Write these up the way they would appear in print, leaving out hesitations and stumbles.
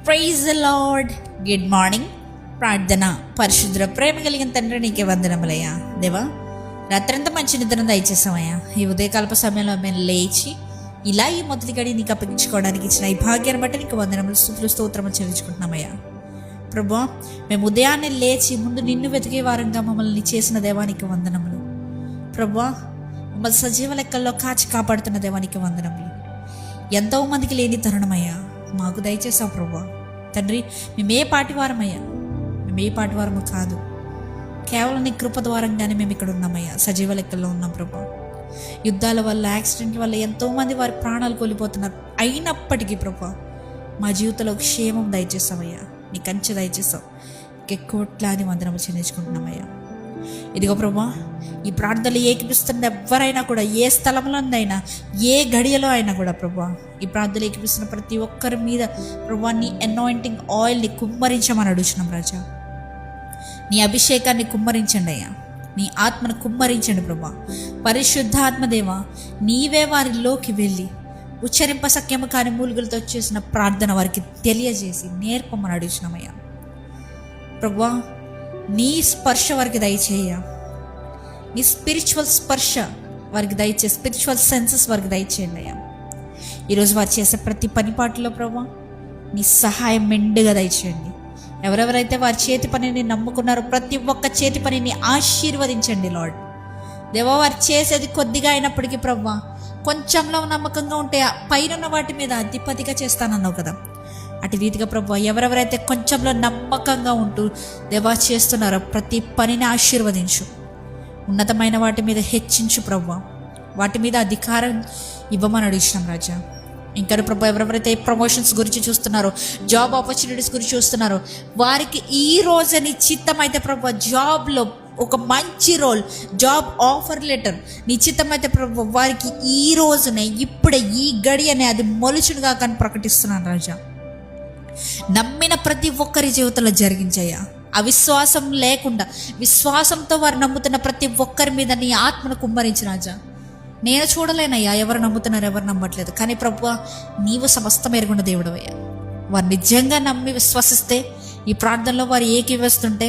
Praise the lord. Good morning. ప్రార్థన. పరిశుద్ర ప్రేమ కలిగిన తండ్రి, నీకే వందనములయ్యా. దేవా, రాత్రంతా మంచి నిద్ర దయచేసామయ్యా. ఈ ఉదయకాలప సమయంలో మేము లేచి ఇలా ఈ మొదటి గడి నీకు అప్పగించుకోవడానికి ఇచ్చిన ఈ భాగ్యాన్ని బట్టి నీకు వందనములు, స్తుతులు, స్తోత్రములు చెల్లించుకుంటున్నామయ్యా. ప్రభా, మేము ఉదయాన్నే లేచి ముందు నిన్ను వెతికే వారంగా మమ్మల్ని చేసిన దేవానికి వందనములు. ప్రభా, మమ్మల్ని సజీవ లెక్కల్లో కాచి కాపాడుతున్న దేవానికి వందనములు. ఎంతో మందికి లేని తరుణమయ్యా మాకు దయచేసావు ప్రభా. తండ్రి, మేము ఏ పాటి వారము కాదు, కేవలం నీ కృప ద్వారంగానే మేము ఇక్కడ ఉన్నామయ్యా, సజీవ లెక్కల్లో ఉన్నాం ప్రభా. యుద్ధాల వల్ల, యాక్సిడెంట్ల వల్ల ఎంతోమంది వారి ప్రాణాలు కోల్పోతున్నారు. అయినప్పటికీ ప్రభా, మా జీవితంలో క్షేమం దయచేసావయ్యా, నీ కంచె దయచేసావు. కోట్లాది వందనము చెల్లించుకుంటున్నామయ్యా. ఇదిగో ప్రభా, ఈ ప్రార్థనలు ఏకిపిస్తున్న ఎవరైనా కూడా, ఏ స్థలంలోనైనా, ఏ గడియలో అయినా కూడా ప్రభా, ఈ ప్రార్థనలు ఏకిపిస్తున్న ప్రతి ఒక్కరి మీద ప్రభా నీ అనాయింటింగ్ ఆయిల్ని కుమ్మరించమని అడుగుతున్నాం రాజా. నీ అభిషేకాన్ని కుమ్మరించండి అయ్యా, నీ ఆత్మను కుమ్మరించండి ప్రభా. పరిశుద్ధ ఆత్మదేవా, నీవే వారిలోకి వెళ్ళి ఉచ్చరింప సఖ్యము కాని మూలుగులతో చేసిన ప్రార్థన వారికి తెలియజేసి నేర్పమని అడుగుతున్నామయ్యా. ప్రభా, నీ స్పర్శ వారికి దయచేయ, నీ స్పిరిచువల్ స్పర్శ వారికి దయచే, స్పిరిచువల్ సెన్సెస్ వారికి దయచేయండి అయ్యా. ఈరోజు వారు చేసే ప్రతి పనిపాటులో ప్రభా నీ సహాయం మెండుగా దయచేయండి. ఎవరెవరైతే వారి చేతి పనిని నమ్ముకున్నారో ప్రతి ఒక్క చేతి పనిని ఆశీర్వదించండి లార్డ్. దేవా, వారు చేసేది కొద్దిగా అయినప్పటికీ ప్రభా, కొంచెంలో నమ్మకంగా ఉంటే పైన వాటి మీద అధిపతిగా చేస్తానన్నావు కదా, అటు రీతిగా ప్రభా ఎవరెవరైతే కొంచెంలో నమ్మకంగా ఉంటూ దేవా చేస్తున్నారో ప్రతి పనిని ఆశీర్వదించు, ఉన్నతమైన వాటి మీద హెచ్చించు ప్రభా, వాటి మీద అధికారం ఇవ్వమని అడిగినాం రాజా. ఇంకా ప్రభా, ఎవరెవరైతే ప్రమోషన్స్ గురించి చూస్తున్నారో, జాబ్ ఆపర్చునిటీస్ గురించి చూస్తున్నారో, వారికి ఈ రోజు నిశ్చితమైతే ప్రభా జాబ్లో ఒక మంచి రోల్, జాబ్ ఆఫర్ లెటర్ నిశ్చితమైతే ప్రభా వారికి ఈ రోజునే, ఇప్పుడే, ఈ గడియనే అది మొలుచునుగా కానీ ప్రకటిస్తున్నాను రాజా. నమ్మిన ప్రతి ఒక్కరి జీవితంలో జరిగించయ్యా. అవిశ్వాసం లేకుండా విశ్వాసంతో వారు నమ్ముతున్న ప్రతి ఒక్కరి మీద నీ ఆత్మను కుమ్మరించి రాజా. నేను చూడలేనయ్యా ఎవరు నమ్ముతున్నారు, ఎవరు నమ్మట్లేదు, కానీ ప్రభువా నీవు సమస్తం ఎరుగున్న దేవుడవయ్యా. వారు నిజంగా నమ్మి విశ్వసిస్తే, ఈ ప్రార్థనలో వారు ఏకీవేస్తుంటే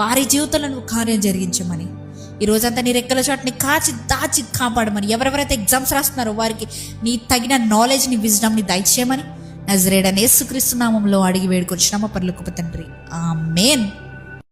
వారి జీవితంలో నువ్వు కార్యం జరిగించమని, ఈ రోజంతా నీ రెక్కల చాటుని కాచి దాచి కాపాడమని, ఎవరెవరైతే ఎగ్జామ్స్ రాస్తున్నారో వారికి నీ తగిన నాలెడ్జ్, నీ విజ్డమ్ని దయచేయమని నజరేయుడైన యేసుక్రీస్తు నామములో అడిగి వేడుకొచ్చున్నాము పరలోకపు తండ్రి. ఆమేన్.